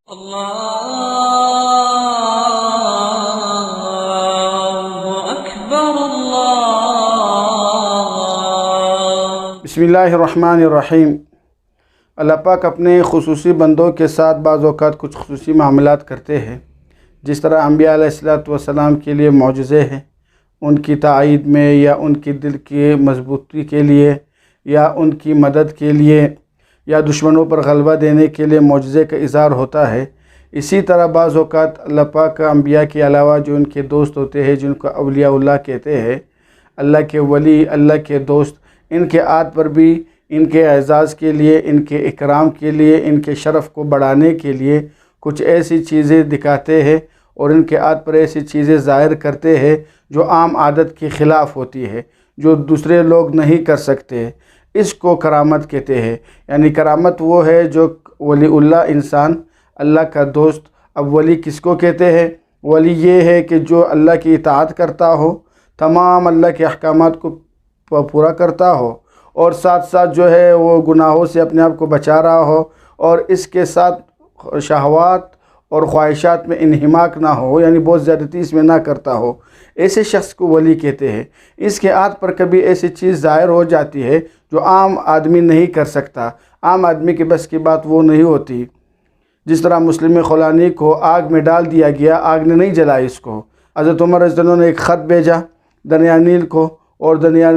بسم اللہ الرحمن الرحیم۔ اللہ پاک اپنے خصوصی بندوں کے ساتھ بعض اوقات کچھ خصوصی معاملات کرتے ہیں، جس طرح انبیاء علیہ السلام کے لیے معجزے ہیں، ان کی تائید میں یا ان کی دل کی مضبوطی کے لیے یا ان کی مدد کے لیے یا دشمنوں پر غلبہ دینے کے لیے معجزے کا اظہار ہوتا ہے۔ اسی طرح بعض اوقات اللہ پاک کا انبیاء کے علاوہ جو ان کے دوست ہوتے ہیں، جن کو اولیاء اللہ کہتے ہیں، اللہ کے ولی، اللہ کے دوست، ان کے عہد پر بھی ان کے اعزاز کے لیے، ان کے اکرام کے لیے، ان کے شرف کو بڑھانے کے لیے کچھ ایسی چیزیں دکھاتے ہیں اور ان کے عہد پر ایسی چیزیں ظاہر کرتے ہیں جو عام عادت کے خلاف ہوتی ہے، جو دوسرے لوگ نہیں کر سکتے۔ اس کو کرامت کہتے ہیں۔ یعنی کرامت وہ ہے جو ولی اللہ انسان، اللہ کا دوست۔ اب ولی کس کو کہتے ہیں؟ ولی یہ ہے کہ جو اللہ کی اطاعت کرتا ہو، تمام اللہ کے احکامات کو پورا کرتا ہو، اور ساتھ ساتھ جو ہے وہ گناہوں سے اپنے آپ کو بچا رہا ہو، اور اس کے ساتھ شہوات اور خواہشات میں انہماک نہ ہو، یعنی بہت زیادتی اس میں نہ کرتا ہو۔ ایسے شخص کو ولی کہتے ہیں۔ اس کے عہد پر کبھی ایسی چیز ظاہر ہو جاتی ہے جو عام آدمی نہیں کر سکتا، عام آدمی کے بس کی بات وہ نہیں ہوتی۔ جس طرح مسلم خولانی کو آگ میں ڈال دیا گیا، آگ نے نہیں جلائی اس کو۔ حضرت عمر رضی اللہ عنہ نے ایک خط بھیجا دریا نیل کو، اور دریا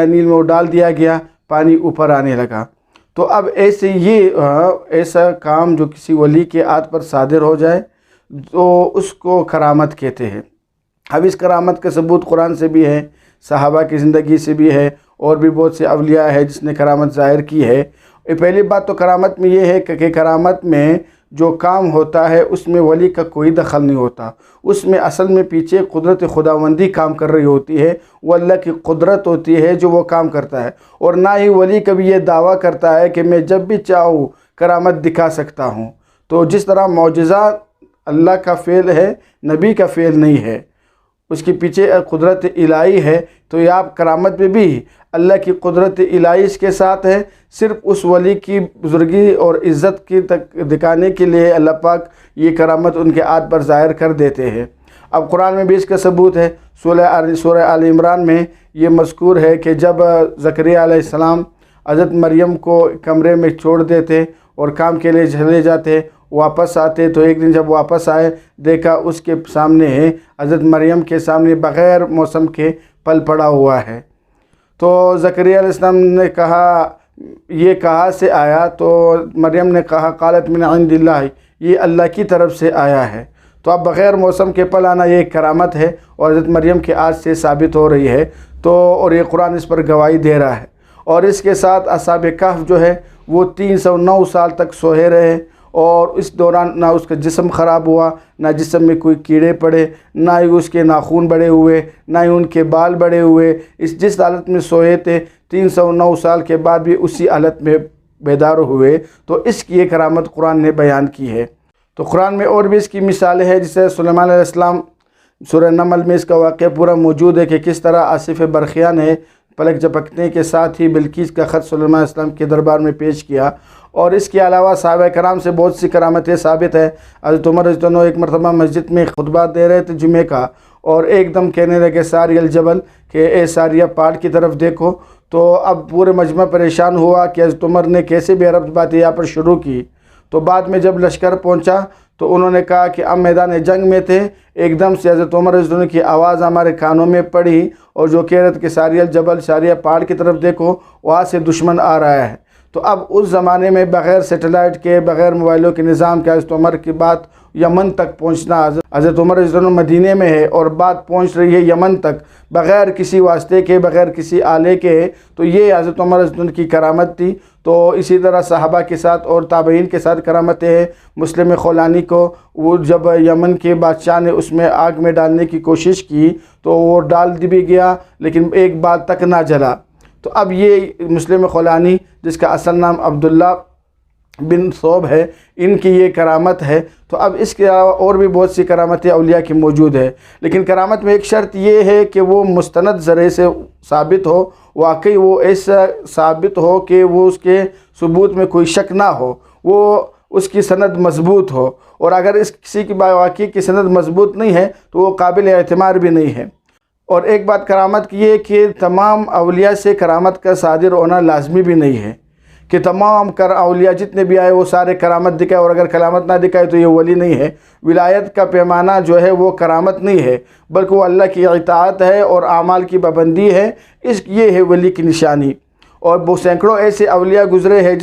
نیل میں وہ ڈال دیا گیا، پانی اوپر آنے لگا۔ تو اب ایسا کام جو کسی ولی کے عہد پر صادر ہو جائے تو اس کو کرامت کہتے ہیں۔ اب اس کرامت کا ثبوت قرآن سے بھی ہے، صحابہ کی زندگی سے بھی ہے، اور بھی بہت سے اولیاء ہے جس نے کرامت ظاہر کی ہے۔ پہلی بات تو کرامت میں یہ ہے کہ کرامت میں جو کام ہوتا ہے اس میں ولی کا کوئی دخل نہیں ہوتا۔ اس میں اصل میں پیچھے قدرت خداوندی کام کر رہی ہوتی ہے، وہ اللہ کی قدرت ہوتی ہے جو وہ کام کرتا ہے، اور نہ ہی ولی کبھی یہ دعویٰ کرتا ہے کہ میں جب بھی چاہوں کرامت دکھا سکتا ہوں۔ تو جس طرح معجزہ اللہ کا فعل ہے، نبی کا فعل نہیں ہے، اس کے پیچھے قدرت الہی ہے، تو یہ آپ کرامت میں بھی اللہ کی قدرت الہی اس کے ساتھ ہے۔ صرف اس ولی کی بزرگی اور عزت کی دکھانے کے لیے اللہ پاک یہ کرامت ان کے عہد پر ظاہر کر دیتے ہیں۔ اب قرآن میں بھی اس کا ثبوت ہے۔ سورہ آل عمران میں یہ مذکور ہے کہ جب زکریا علیہ السلام حضرت مریم کو کمرے میں چھوڑ دیتے اور کام کے لیے چلے جاتے، واپس آتے، تو ایک دن جب واپس آئے دیکھا اس کے سامنے حضرت مریم کے سامنے بغیر موسم کے پھل پڑا ہوا ہے۔ تو زکریا علیہ السلام نے کہا یہ کہاں سے آیا؟ تو مریم نے کہا قالت من عند اللہ، یہ اللہ کی طرف سے آیا ہے۔ تو اب بغیر موسم کے پھل آنا یہ ایک کرامت ہے، اور حضرت مریم کے عہد سے ثابت ہو رہی ہے، اور یہ قرآن اس پر گواہی دے رہا ہے۔ اور اس کے ساتھ اصحاب کہف جو ہے وہ 309 سال تک سوئے رہے، اور اس دوران نہ اس کا جسم خراب ہوا، نہ جسم میں کوئی کیڑے پڑے، نہ ہی اس کے ناخن بڑے ہوئے، نہ ہی ان کے بال بڑے ہوئے۔ جس حالت میں سوئے تھے 309 سال کے بعد بھی اسی حالت میں بیدار ہوئے۔ تو اس کی ایک کرامت قرآن نے بیان کی ہے۔ تو قرآن میں اور بھی اس کی مثالیں ہیں، جسے سلیمان علیہ السلام، سورہ نمل میں اس کا واقعہ پورا موجود ہے کہ کس طرح آصف برقیہ نے پلک جھپکنے کے ساتھ ہی بلقیس کا خط سلیمان علیہ السلام کے دربار میں پیش کیا۔ اور اس کے علاوہ صحابہ کرام سے بہت سی کرامتیں ثابت ہیں۔ حضرت عمر رضی اللہ عنہ ایک مرتبہ مسجد میں خطبہ دے رہے تھے جمعے کا، اور ایک دم کہنے لگے ساری الجبل کہ اے ساریہ پہاڑ کی طرف دیکھو۔ تو اب پورے مجمع پریشان ہوا کہ حضرت عمر نے کیسے بے ربط باتیں یہاں پر شروع کی۔ تو بعد میں جب لشکر پہنچا تو انہوں نے کہا کہ ہم میدان جنگ میں تھے، ایک دم سے حضرت عمر رضی اللہ عنہ کی آواز ہمارے کانوں میں پڑی، اور جو کہہ رہے تھے کہ ساریہ الجبل، ساریہ پہاڑ کی طرف دیکھو، وہاں سے دشمن آ رہا ہے۔ تو اب اس زمانے میں بغیر سیٹلائٹ کے، بغیر موبائلوں کے نظام کے حضرت عمر کی بات یمن تک پہنچنا، حضرت عمر رضی اللہ عنہ مدینے میں ہے اور بات پہنچ رہی ہے یمن تک بغیر کسی واسطے کے، بغیر کسی آلے کے، تو یہ حضرت عمر رضی اللہ عنہ کی کرامت تھی۔ تو اسی طرح صحابہ کے ساتھ اور تابعین کے ساتھ کرامتیں ہیں۔ مسلم خولانی کو وہ جب یمن کے بادشاہ نے اس میں آگ میں ڈالنے کی کوشش کی تو وہ ڈال بھی گیا، لیکن ایک بال تک نہ جلا۔ تو اب یہ مسلم خولانی، جس کا اصل نام عبداللہ بن ثوب ہے، ان کی یہ کرامت ہے۔ تو اب اس کے علاوہ اور بھی بہت سی کرامتیں اولیاء کی موجود ہے، لیکن کرامت میں ایک شرط یہ ہے کہ وہ مستند ذریعے سے ثابت ہو، واقعی وہ ایسا ثابت ہو کہ وہ اس کے ثبوت میں کوئی شک نہ ہو۔ وہ اس کی سند مضبوط ہو، اور اگر اس کسی کی واقعی کی سند مضبوط نہیں ہے تو وہ قابل اعتماد بھی نہیں ہے۔ اور ایک بات کرامت کی ہے کہ تمام اولیاء سے کرامت کا صادر ہونا لازمی بھی نہیں ہے کہ تمام اولیاء جتنے بھی آئے وہ سارے کرامت دکھائے، اور اگر کرامت نہ دکھائے تو یہ ولی نہیں ہے۔ ولایت کا پیمانہ جو ہے وہ کرامت نہیں ہے، بلکہ وہ اللہ کی اطاعت ہے اور اعمال کی پابندی ہے، یہ ہے ولی کی نشانی۔ اور وہ سینکڑوں ایسے اولیاء گزرے ہیں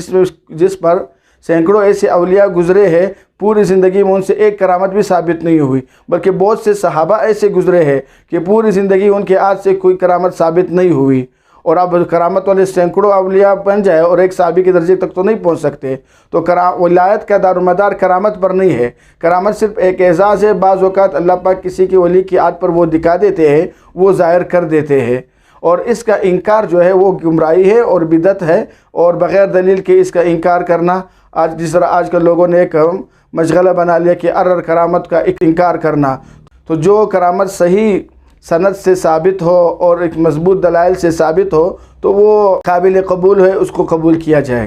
جس پر سینکڑوں ایسے اولیاء گزرے ہیں پوری زندگی میں ان سے ایک کرامت بھی ثابت نہیں ہوئی، بلکہ بہت سے صحابہ ایسے گزرے ہیں کہ پوری زندگی ان کے ہاتھ سے کوئی کرامت ثابت نہیں ہوئی، اور اب کرامت والے سینکڑوں اولیاء بن جائے اور ایک صحابی کے درجے تک تو نہیں پہنچ سکتے۔ تو ولایت کا دار و مدار کرامت پر نہیں ہے، کرامت صرف ایک اعزاز ہے۔ بعض اوقات اللہ پاک کسی کی ولی کی عادت پر وہ دکھا دیتے ہیں، وہ ظاہر کر دیتے ہیں، اور اس کا انکار جو ہے وہ گمراہی ہے اور بدعت ہے، اور بغیر دلیل کے اس کا انکار کرنا، آج جس طرح آج کل لوگوں نے ایک مشغلہ بنا لیا کہ کرامت کا انکار کرنا۔ تو جو کرامت صحیح سند سے ثابت ہو اور ایک مضبوط دلائل سے ثابت ہو تو وہ قابل قبول ہے، اس کو قبول کیا جائے۔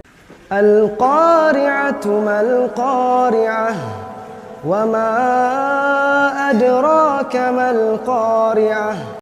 القارعة ما القارعة وما أدراك ما القارعة